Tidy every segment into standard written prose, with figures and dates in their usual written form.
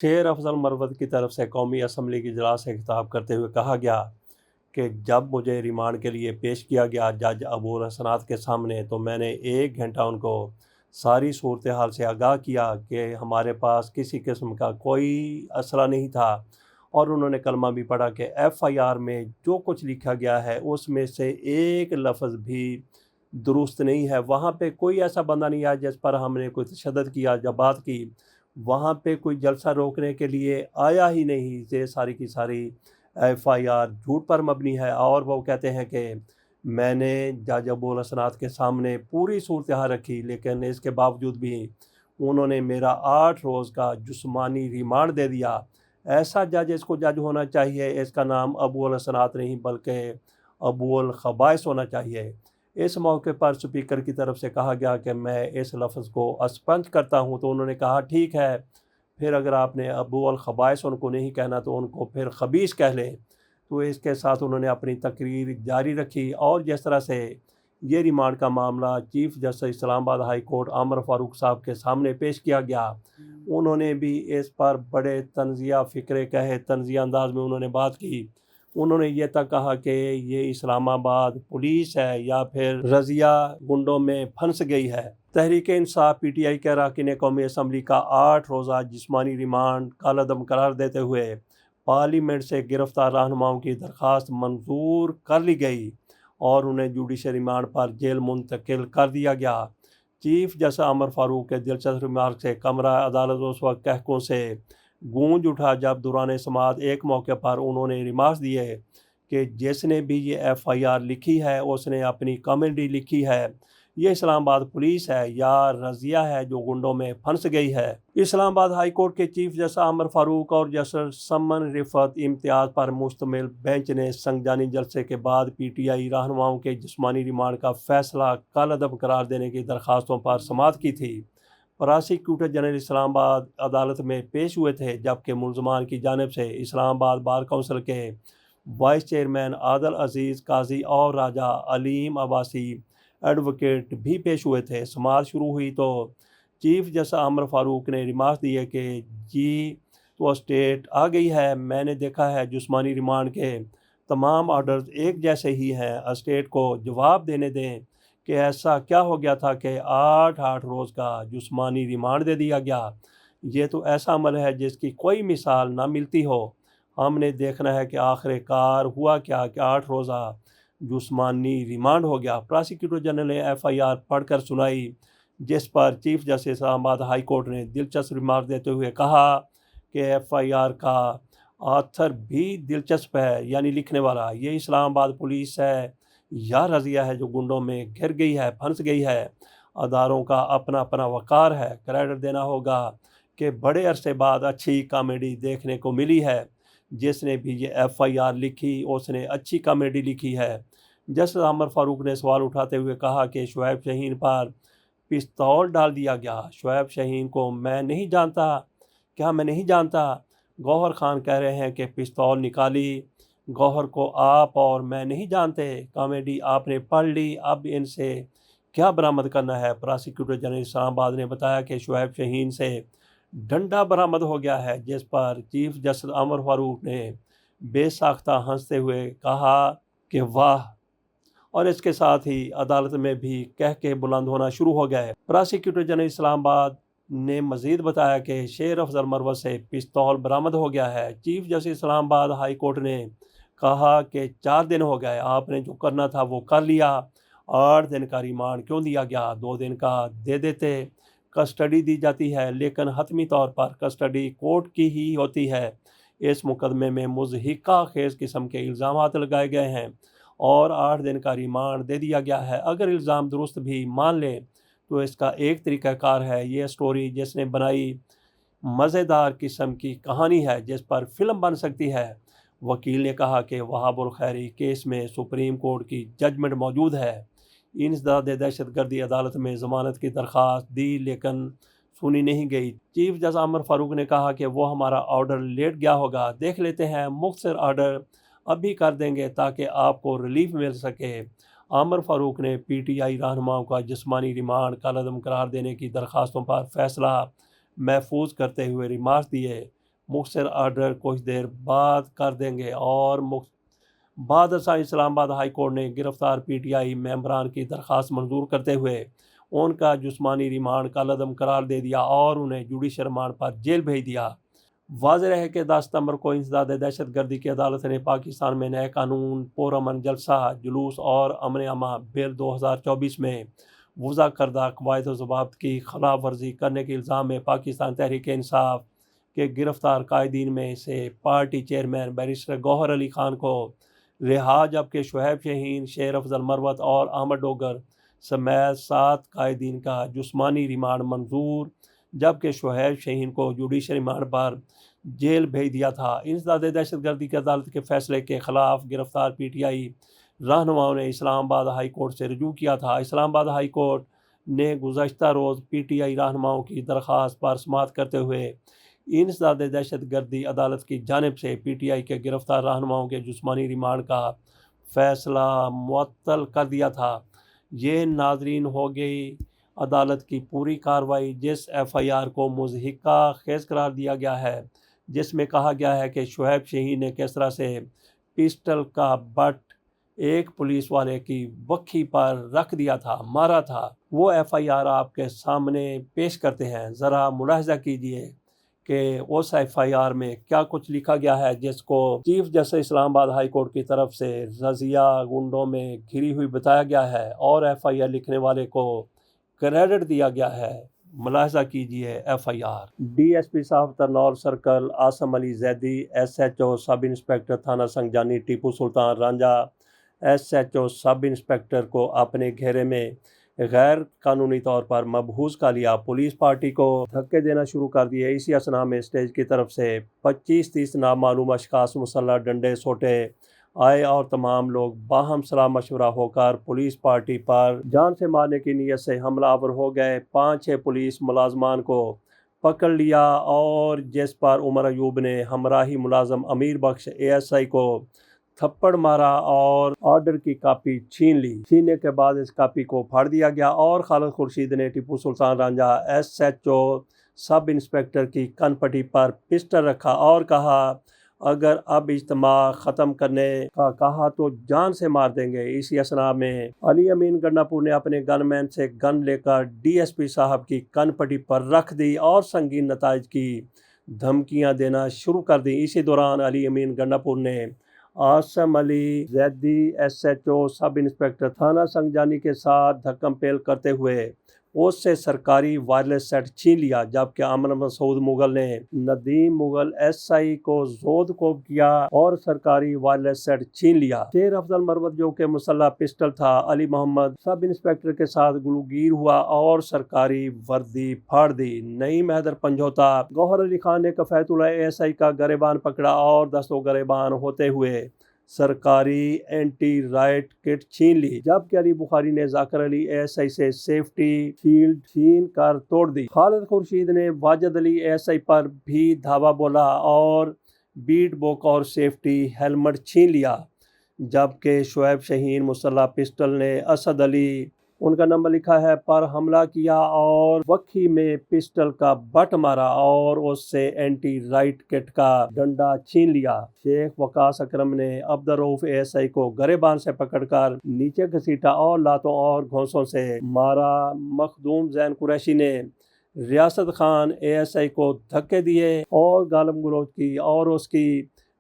شیر افضل مروت کی طرف سے قومی اسمبلی کی اجلاس سے خطاب کرتے ہوئے کہا گیا کہ جب مجھے ریمانڈ کے لیے پیش کیا گیا جج ابو الحسنات کے سامنے تو میں نے 1 گھنٹہ ان کو ساری صورتحال سے آگاہ کیا کہ ہمارے پاس کسی قسم کا کوئی اسلحہ نہیں تھا، اور انہوں نے کلمہ بھی پڑھا کہ ایف آئی آر میں جو کچھ لکھا گیا ہے اس میں سے ایک لفظ بھی درست نہیں ہے۔ وہاں پہ کوئی ایسا بندہ نہیں آیا جس پر ہم نے کوئی تشدد کیا یا بات کی، وہاں پہ کوئی جلسہ روکنے کے لیے آیا ہی نہیں۔ یہ ساری کی ساری ایف آئی آر جھوٹ پر مبنی ہے، اور وہ کہتے ہیں کہ میں نے جج ابو الحسنات کے سامنے پوری صورتحال رکھی، لیکن اس کے باوجود بھی انہوں نے میرا 8 روز کا جسمانی ریمانڈ دے دیا۔ ایسا جج اس کو جج ہونا چاہیے، اس کا نام ابو الحسنات نہیں بلکہ ابو الخبائث ہونا چاہیے۔ اس موقع پر سپیکر کی طرف سے کہا گیا کہ میں اس لفظ کو اسپنج کرتا ہوں، تو انہوں نے کہا ٹھیک ہے، پھر اگر آپ نے ابو الخبائث ان کو نہیں کہنا تو ان کو پھر خبیث کہہ لیں۔ تو اس کے ساتھ انہوں نے اپنی تقریر جاری رکھی، اور جس طرح سے یہ ریمانڈ کا معاملہ چیف جسٹس اسلام آباد ہائی کورٹ عامر فاروق صاحب کے سامنے پیش کیا گیا، انہوں نے بھی اس پر بڑے طنزیہ فکرے کہے، طنزیہ انداز میں انہوں نے بات کی۔ انہوں نے یہ تک کہا کہ یہ اسلام آباد پولیس ہے یا پھر رضیہ گنڈوں میں پھنس گئی ہے۔ Tehreek Insaf P T I کے اراکین نے قومی اسمبلی کا 8 روزہ جسمانی ریمانڈ کالعدم قرار دیتے ہوئے پارلیمنٹ سے گرفتار رہنماؤں کی درخواست منظور کر لی گئی اور انہیں جوڈیشل ریمانڈ پر جیل منتقل کر دیا گیا۔ چیف جسٹس عامر فاروق کے دلچسپ ریمارک سے کمرہ عدالت اس وقت قہقہوں سے گونج اٹھا جب دوران سماعت ایک موقع پر انہوں نے ریمارکس دیے کہ جس نے بھی یہ ایف آئی آر لکھی ہے اس نے اپنی کامیڈی لکھی ہے، یہ اسلام آباد پولیس ہے یا رضیہ ہے جو گنڈوں میں پھنس گئی ہے۔ اسلام آباد ہائی کورٹ کے چیف جسٹس عامر فاروق اور جسٹس سمن رفعت امتیاز پر مشتمل بینچ نے سنگجانی جلسے کے بعد پی ٹی آئی رہنماؤں کے جسمانی ریمانڈ کا فیصلہ کالعدم قرار دینے کی درخواستوں پر سماعت کی تھی۔ پراسیکیوٹر جنرل اسلام آباد عدالت میں پیش ہوئے تھے، جبکہ ملزمان کی جانب سے اسلام آباد بار کونسل کے وائس چیئرمین عادل عزیز قاضی اور راجہ علیم عباسی ایڈوکیٹ بھی پیش ہوئے تھے۔ سماعت شروع ہوئی تو چیف جسٹس عامر فاروق نے ریمارکس دیے کہ جی تو اسٹیٹ آ گئی ہے، میں نے دیکھا ہے جسمانی ریمانڈ کے تمام آرڈرز ایک جیسے ہی ہیں، اسٹیٹ کو جواب دینے دیں کہ ایسا کیا ہو گیا تھا کہ 8 روز کا جسمانی ریمانڈ دے دیا گیا۔ یہ تو ایسا عمل ہے جس کی کوئی مثال نہ ملتی ہو۔ ہم نے دیکھنا ہے کہ آخر کار ہوا کیا کہ 8 روزہ جسمانی ریمانڈ ہو گیا۔ پراسیکیوٹر جنرل نے ایف آئی آر پڑھ کر سنائی، جس پر چیف جسٹس اسلام آباد ہائی کورٹ نے دلچسپ ریمارک دیتے ہوئے کہا کہ ایف آئی آر کا آتھر بھی دلچسپ ہے، یعنی لکھنے والا، یہ اسلام آباد پولیس ہے یا رضیہ ہے جو گنڈوں میں گھر گئی ہے، پھنس گئی ہے۔ اداروں کا اپنا اپنا وقار ہے، کریڈٹ دینا ہوگا کہ بڑے عرصے بعد اچھی کامیڈی دیکھنے کو ملی ہے۔ جس نے بھی یہ ایف آئی آر لکھی اس نے اچھی کامیڈی لکھی ہے۔ جسٹس عامر فاروق نے سوال اٹھاتے ہوئے کہا کہ شعیب شاہین پر پستول ڈال دیا گیا۔ شعیب شاہین کو میں نہیں جانتا، کیا میں نہیں جانتا؟ گوہر خان کہہ رہے ہیں کہ پستول نکالی، گوہر کو آپ اور میں نہیں جانتے، کامیڈی آپ نے پڑھ لی، اب ان سے کیا برآمد کرنا ہے؟ پراسیکیوٹر جنرل اسلام آباد نے بتایا کہ شعیب شاہین سے ڈنڈا برآمد ہو گیا ہے، جس پر چیف جسٹس عامر فاروق نے بے ساختہ ہنستے ہوئے کہا کہ واہ، اور اس کے ساتھ ہی عدالت میں بھی کہہ بلند ہونا شروع ہو گئے۔ پراسیکیوٹر جنرل اسلام آباد نے مزید بتایا کہ شیر افضل مروت سے پستول برآمد ہو گیا ہے۔ چیف جسٹس اسلام آباد ہائی کورٹ نے کہا کہ 4 دن ہو گئے، آپ نے جو کرنا تھا وہ کر لیا، 8 دن کا ریمانڈ کیوں دیا گیا؟ 2 دن کا دے دیتے، کسٹڈی دی جاتی ہے، لیکن حتمی طور پر کسٹڈی کورٹ کی ہی ہوتی ہے۔ اس مقدمے میں مضحکہ خیز قسم کے الزامات لگائے گئے ہیں اور 8 دن کا ریمانڈ دے دیا گیا ہے۔ اگر الزام درست بھی مان لیں تو اس کا ایک طریقہ کار ہے، یہ سٹوری جس نے بنائی مزیدار قسم کی کہانی ہے جس پر فلم بن سکتی ہے۔ وکیل نے کہا کہ وہاب الخیری کیس میں سپریم کورٹ کی ججمنٹ موجود ہے۔ انسداد دہشت گردی عدالت میں ضمانت کی درخواست دی لیکن سنی نہیں گئی۔ چیف جسٹس عامر فاروق نے کہا کہ وہ ہمارا آرڈر لیٹ گیا ہوگا، دیکھ لیتے ہیں، مختصر آرڈر ابھی کر دیں گے تاکہ آپ کو ریلیف مل سکے۔ عامر فاروق نے پی ٹی آئی رہنماؤں کا جسمانی ریمانڈ کالعدم قرار دینے کی درخواستوں پر فیصلہ محفوظ کرتے ہوئے ریمارکس دیے۔ مختصر آرڈر کچھ دیر بعد کر دیں گے۔ اور بعد ازاں اسلام آباد ہائی کورٹ نے گرفتار پی ٹی آئی ممبران کی درخواست منظور کرتے ہوئے ان کا جسمانی ریمانڈ کالعدم قرار دے دیا اور انہیں جوڈیشل ریمانڈ پر جیل بھیج دیا۔ واضح ہے کہ 10 ستمبر کو انسداد دہشت گردی کی عدالت نے پاکستان میں نئے قانون پرامن جلسہ جلوس اور امن عامہ بل 2024 میں وضع کردہ قواعد و ضوابط کی خلاف ورزی کرنے کے الزام میں پاکستان تحریک انصاف کے گرفتار قائدین میں سے پارٹی چیئرمین بیرسٹر گوہر علی خان کو رہا، جبکہ شعیب شاہین، شیر افضل مروت اور احمد ڈوگر سمیت 7 قائدین کا جسمانی ریمانڈ منظور، جبکہ شعیب شاہین کو جوڈیشل ریمانڈ پر جیل بھیج دیا تھا۔ انسداد دہشت گردی کی عدالت کے فیصلے کے خلاف گرفتار پی ٹی آئی رہنماؤں نے اسلام آباد ہائی کورٹ سے رجوع کیا تھا۔ اسلام آباد ہائی کورٹ نے گزشتہ روز پی ٹی آئی رہنماؤں کی درخواست پر سماعت کرتے ہوئے انسداد دہشت گردی عدالت کی جانب سے پی ٹی آئی کے گرفتار رہنماؤں کے جسمانی ریمانڈ کا فیصلہ معطل کر دیا تھا۔ یہ ناظرین ہو گئی عدالت کی پوری کارروائی، جس ایف آئی آر کو مضحکہ خیز قرار دیا گیا ہے، جس میں کہا گیا ہے کہ شعیب شاہین نے کس طرح سے پسٹل کا بٹ ایک پولیس والے کی وکھی پر رکھ دیا تھا، مارا تھا۔ وہ ایف آئی آر آپ کے سامنے پیش کرتے ہیں، ذرا ملاحظہ کیجئے کہ اس ایف آئی آر میں کیا کچھ لکھا گیا ہے، جس کو چیف جسٹس اسلام آباد ہائی کورٹ کی طرف سے رضیہ گنڈوں میں گھری ہوئی بتایا گیا ہے اور ایف آئی آر لکھنے والے کو کریڈٹ دیا گیا ہے۔ ملاحظہ کیجئے F I R. D S P صاحب Tarnol circle Asim Ali Zaidi, S H O sub inspector تھانہ Sangjani Tipu Sultan Ranjha, S H O sub inspector کو اپنے گھیرے میں غیر قانونی طور پر مبہوس کر لیا، پولیس پارٹی کو دھکے دینا شروع کر دیے۔ اسی اثناء میں اسٹیج کی طرف سے 25-30 نامعلوم اشخاص مسلح ڈنڈے سوٹے آئے اور تمام لوگ باہم صلاح مشورہ ہو کر پولیس پارٹی پر جان سے مارنے کی نیت سے حملہ آور ہو گئے۔ 5-6 پولیس ملازمان کو پکڑ لیا اور جس پر عمر ایوب نے ہمراہی ملازم امیر بخش اے ایس آئی کو تھپڑ مارا اور آرڈر کی کاپی چھین لی۔ چھیننے کے بعد اس کاپی کو پھاڑ دیا گیا اور خالد خورشید نے Tipu Sultan Ranjha S H O sub inspector کی کن پٹی پر پسٹل رکھا اور کہا، اگر اب اجتماع ختم کرنے کا کہا تو جان سے مار دیں گے۔ اسی اثناء میں علی امین گنڈاپور نے اپنے گن مین سے گن لے کر ڈی ایس پی صاحب کی کن پٹی پر رکھ دی اور سنگین نتائج کی دھمکیاں دینا شروع کر دی۔ اسی دوران علی امین گنڈاپور نے Asim Ali Zaidi S H O sub inspector تھانہ سنگجانی کے ساتھ دھکم پیل کرتے ہوئے اس سے سرکاری وائرلیس سیٹ چھین لیا، جبکہ امن مسعود مغل نے ندیم مغل ایس آئی کو زود کوب کیا اور سرکاری وائرلیس سیٹ چھین لیا۔ شیر افضل مروت جو کہ مسلح پسٹل تھا، علی محمد سب انسپکٹر کے ساتھ گلوگیر ہوا اور سرکاری وردی پھاڑ دی۔ نعیم حیدر پنجھوتا، گوہر علی خان نے کفایت اللہ اے ایس آئی کا گریبان پکڑا اور دستوں گریبان ہوتے ہوئے سرکاری اینٹی رائٹ کٹ چھین لی، جبکہ علی بخاری نے ذاکر علی اے ایس آئی سے سیفٹی شیلڈ چھین کر توڑ دی۔ خالد خورشید نے Wajid Ali A S I پر بھی دھاوا بولا اور بیٹ بک اور سیفٹی ہیلمٹ چھین لیا، جبکہ شعیب شاہین مسلح پسٹل نے اسد علی، ان کا نمبر لکھا ہے، پر حملہ کیا اور وکھی میں پسٹل کا بٹ مارا اور اس سے اینٹی رائٹ کٹ کا ڈنڈا چھین لیا۔ شیخ وقاص اکرم نے عبدالرؤف اے ایس آئی کو گریبان سے پکڑ کر نیچے گھسیٹا اور لاتوں اور گھونسوں سے مارا۔ مخدوم زین قریشی نے ریاست خان اے ایس آئی کو دھکے دیے اور گالم گلوچ کی اور اس کی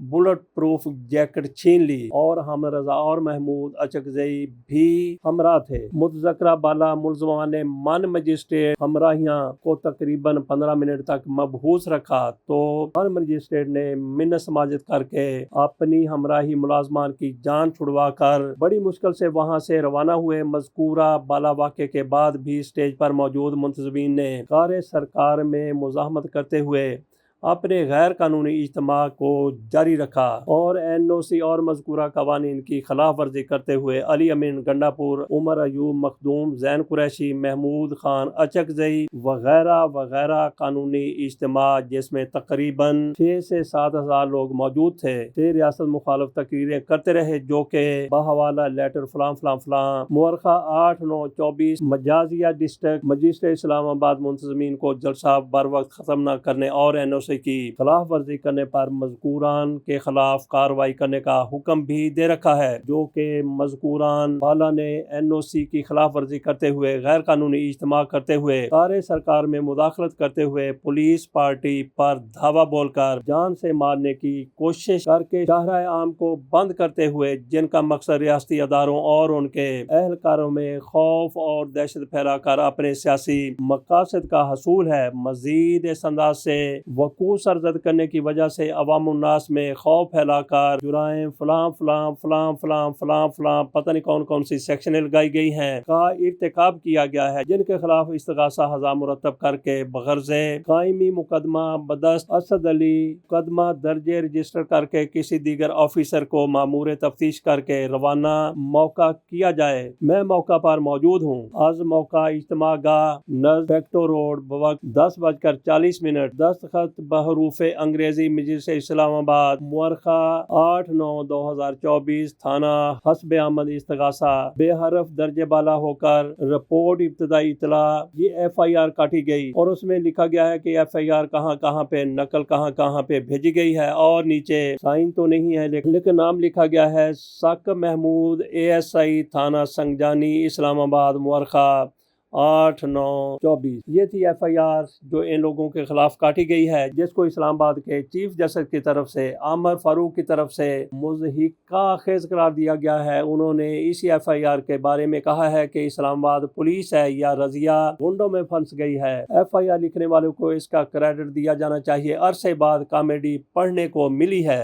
بلٹ پروف جیکٹ چھین لی، اور حامد رضا اور محمود اچکزئی بھی ہمراہ تھے۔ متذکرہ بالا ملزمان نے من مجسٹریٹ ہمراہیاں کو تقریباً 15 منٹ تک مبہوس رکھا، تو من مجسٹریٹ نے منت سماجت کر کے اپنی ہمراہی ملازمان کی جان چھڑوا کر بڑی مشکل سے وہاں سے روانہ ہوئے۔ مذکورہ بالا واقعے کے بعد بھی اسٹیج پر موجود منتظمین نے کار سرکار میں مزاحمت کرتے ہوئے اپنے غیر قانونی اجتماع کو جاری رکھا اور این او سی اور مذکورہ قوانین کی خلاف ورزی کرتے ہوئے علی امین گنڈاپور، عمر ایوب، مخدوم زین قریشی، محمود خان اچکزئی وغیرہ وغیرہ قانونی اجتماع، جس میں تقریباً 6 سے 7 ہزار لوگ موجود تھے، سے ریاست مخالف تقریریں کرتے رہے، جو کہ بحوالہ لیٹر فلاں فلاں فلاں مورخہ 8/9/24 مجازیہ ڈسٹرکٹ مجسٹریٹ اسلام آباد منتظمین کو جلسہ بر وقت ختم نہ کرنے اور این او سی پالیسی کی خلاف ورزی کرنے پر مذکوران کے خلاف کارروائی کرنے کا حکم بھی دے رکھا ہے، جو کہ مذکوران والا نے NOC کی خلاف ورزی کرتے ہوئے غیر قانونی اجتماع کرتے ہوئے کار سرکار میں مداخلت کرتے ہوئے پولیس پارٹی پر دھاوا بول کر جان سے مارنے کی کوشش کر کے شاہراہ عام کو بند کرتے ہوئے، جن کا مقصد ریاستی اداروں اور ان کے اہلکاروں میں خوف اور دہشت پھیلا کر اپنے سیاسی مقاصد کا حصول ہے، مزید اس انداز سے وقوع سرزد کرنے کی وجہ سے عوام الناس میں خوف پھیلا کر جرائم فلاں فلاں فلاں فلاں فلاں فلاں پتہ نہیں کون کون سی سیکشنیں لگائی گئی ہیں کا ارتکاب کیا گیا ہے، جن کے خلاف استغاثہ ہزا مرتب کر کے بغرض قائمی مقدمہ بدست اسد علی مقدمہ درج رجسٹر کر کے کسی دیگر آفیسر کو مامور تفتیش کر کے روانہ موقع کیا جائے۔ میں موقع پر موجود ہوں۔ آج موقع اجتماع گاہ نزد فیکٹو روڈ بوقت 10:40 دستخط بحروف انگریزی مجلس اسلام آباد مورخہ 8/9/2024 تھانہ حسب آمد استغاثہ بے حرف درج بالا ہو کر رپورٹ ابتدائی اطلاع یہ FIR کاٹی گئی اور اس میں لکھا گیا ہے کہ FIR کہاں کہاں پہ نقل کہاں پہ بھیجی گئی ہے، اور نیچے سائن تو نہیں ہے لیکن نام لکھا گیا ہے سک محمود ASI تھانہ سنگجانی اسلام آباد مورخہ 8/9/24۔ یہ تھی FIR جو ان لوگوں کے خلاف کاٹی گئی ہے، جس کو اسلام آباد کے چیف جسٹس کی طرف سے عامر فاروق کی طرف سے مضحکہ خیز قرار دیا گیا ہے۔ انہوں نے اسی FIR کے بارے میں کہا ہے کہ اسلام آباد پولیس ہے یا رضیہ گنڈوں میں پھنس گئی ہے۔ FIR لکھنے والوں کو اس کا کریڈٹ دیا جانا چاہیے، عرصے بعد کامیڈی پڑھنے کو ملی ہے۔